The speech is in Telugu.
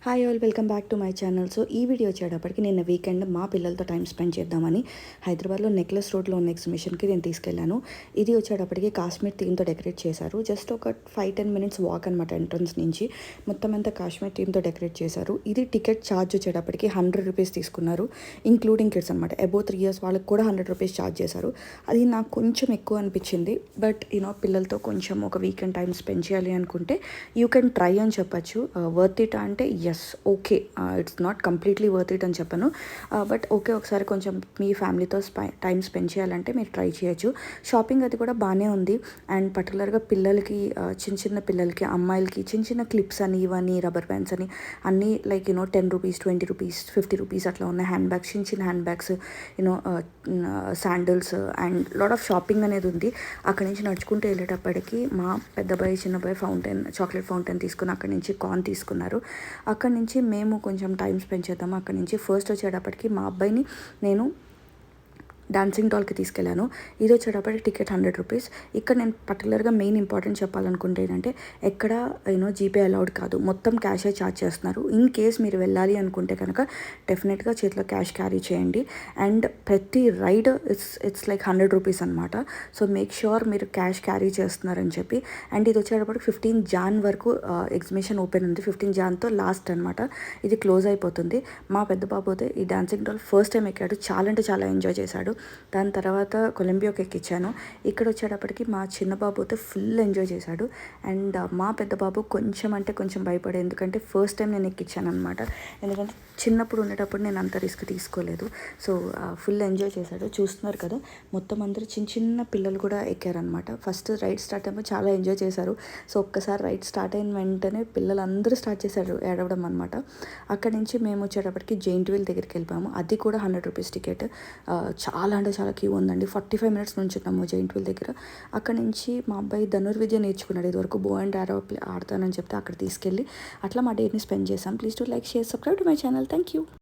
Hi all, welcome back to my channel. So ఈ వీడియో వచ్చేటప్పటికి నిన్న వీకెండ్ మా పిల్లలతో టైం స్పెండ్ చేద్దామని హైదరాబాద్లో నెక్లెస్ రోడ్లో ఉన్న ఎగ్జిబిషన్కి నేను తీసుకెళ్ళాను. ఇది వచ్చేటప్పటికి కాశ్మీర్ థీమ్తో డెకరేట్ చేశారు. జస్ట్ ఒక 5-10 మినిట్స్ వాక్ అనమాట ఎంట్రన్స్ నుంచి. మొత్తం అంతా కాశ్మీర్ థీమ్తో డెకరేట్ చేశారు. ఇది టికెట్ ఛార్జ్ వచ్చేటప్పటికి 100 రూపీస్ తీసుకున్నారు, ఇంక్లూడింగ్ కిడ్స్ అనమాట. అబౌవ్ 3 years వాళ్ళకి కూడా 100 రూపీస్ ఛార్జ్ చేశారు. అది నాకు కొంచెం ఎక్కువ అనిపించింది. బట్ పిల్లలతో కొంచెం ఒక వీకెండ్ టైం స్పెండ్ చేయాలి అనుకుంటే యూ కెన్ ట్రై అని చెప్పచ్చు. వర్త్ ఇట్ అంటే yes, okay, it's not completely worth it అని చెప్పను. బట్ ఓకే, ఒకసారి కొంచెం మీ ఫ్యామిలీతో టైం స్పెండ్ చేయాలంటే మీరు ట్రై చేయొచ్చు. షాపింగ్ అది కూడా బాగానే ఉంది. అండ్ పర్టికులర్గా పిల్లలకి, చిన్న పిల్లలకి, అమ్మాయిలకి చిన్న క్లిప్స్ అని, ఇవన్నీ రబ్బర్ బ్యాండ్స్ అని అన్నీ లైక్ 10 రూపీస్, 20 రూపీస్, 50 రూపీస్ అట్లా ఉన్న హ్యాండ్ బ్యాగ్స్, చిన్న hand bags, sandals and lot of shopping అనేది ఉంది. అక్కడి నుంచి నడుచుకుంటూ వెళ్ళేటప్పటికి మా పెద్దబాయి చిన్నబాయి చాక్లెట్ ఫౌంటైన్ తీసుకుని అక్కడి నుంచి కార్న్ తీసుకున్నారు. అక్కడి నుంచి మేము కొంచెం టైం స్పెండ్ చేద్దాము. అక్కడి నుంచి ఫస్ట్ వచ్చేటప్పటికి మా అబ్బాయిని నేను డాన్సింగ్ డాల్కి తీసుకెళ్ళాను. ఇది వచ్చేటప్పటికి టికెట్ 100 రూపీస్. ఇక్కడ నేను పర్టికులర్గా మెయిన్ ఇంపార్టెంట్ చెప్పాలనుకుంటే ఏంటంటే ఎక్కడ జీపే అలౌడ్ కాదు, మొత్తం క్యాషే ఛార్జ్ చేస్తున్నారు. ఇన్ కేస్ మీరు వెళ్ళాలి అనుకుంటే కనుక డెఫినెట్గా చేతిలో క్యాష్ క్యారీ చేయండి. అండ్ ప్రతి రైడ్ ఇట్స్ లైక్ 100 రూపీస్ అనమాట. సో మేక్ ష్యూర్ మీరు క్యాష్ క్యారీ చేస్తున్నారని చెప్పి. అండ్ ఇది వచ్చేటప్పటికి 15 జాన్ వరకు ఎగ్జిబిషన్ ఓపెన్ ఉంది. 15 జాన్తో లాస్ట్ అనమాట, ఇది క్లోజ్ అయిపోతుంది. మా పెద్ద బాబు అయితే ఈ డాన్సింగ్ డాల్ ఫస్ట్ టైం ఎక్కాడు, చాలా అంటే చాలా ఎంజాయ్ చేశాడు. దాని తర్వాత కొలంబియాకి ఎక్కించాను. ఇక్కడ వచ్చేటప్పటికి మా చిన్న బాబు అయితే ఫుల్ ఎంజాయ్ చేశాడు. అండ్ మా పెద్ద బాబు కొంచెం అంటే కొంచెం భయపడే, ఎందుకంటే ఫస్ట్ టైం నేను ఎక్కించాను అనమాట. ఎందుకంటే చిన్నప్పుడు ఉండేటప్పుడు నేను అంత రిస్క్ తీసుకోలేదు. సో ఫుల్ ఎంజాయ్ చేశాడు. చూస్తున్నారు కదా, మొత్తం అందరూ చిన్న పిల్లలు కూడా ఎక్కారనమాట. ఫస్ట్ రైడ్ స్టార్ట్ అయినప్పుడు చాలా ఎంజాయ్ చేశారు. సో ఒక్కసారి రైడ్ స్టార్ట్ అయిన వెంటనే పిల్లలందరూ స్టార్ట్ చేశారు ఏడవడం అనమాట. అక్కడి నుంచి మేము వచ్చేటప్పటికి జైంట్ వీల్ దగ్గరికి వెళ్ళిపోయాము. అది కూడా 100 రూపీస్ టికెట్. చాలా అంటే చాలా క్యూ ఉందండి. 45 మినిట్స్ నుంచి ఉన్నాము జైంట్ వీల్ దగ్గర. అక్కడ నుంచి మా అబ్బాయి ధనుర్విద్య నేర్చుకున్నాడు. ఇదివరకు బో అండ్ యారో ఆడతానని చెప్తే అక్కడ తీసుకెళ్ళి అట్లా మా డేని స్పెండ్ చేశాం. Please to like, share, subscribe to my channel. Thank you.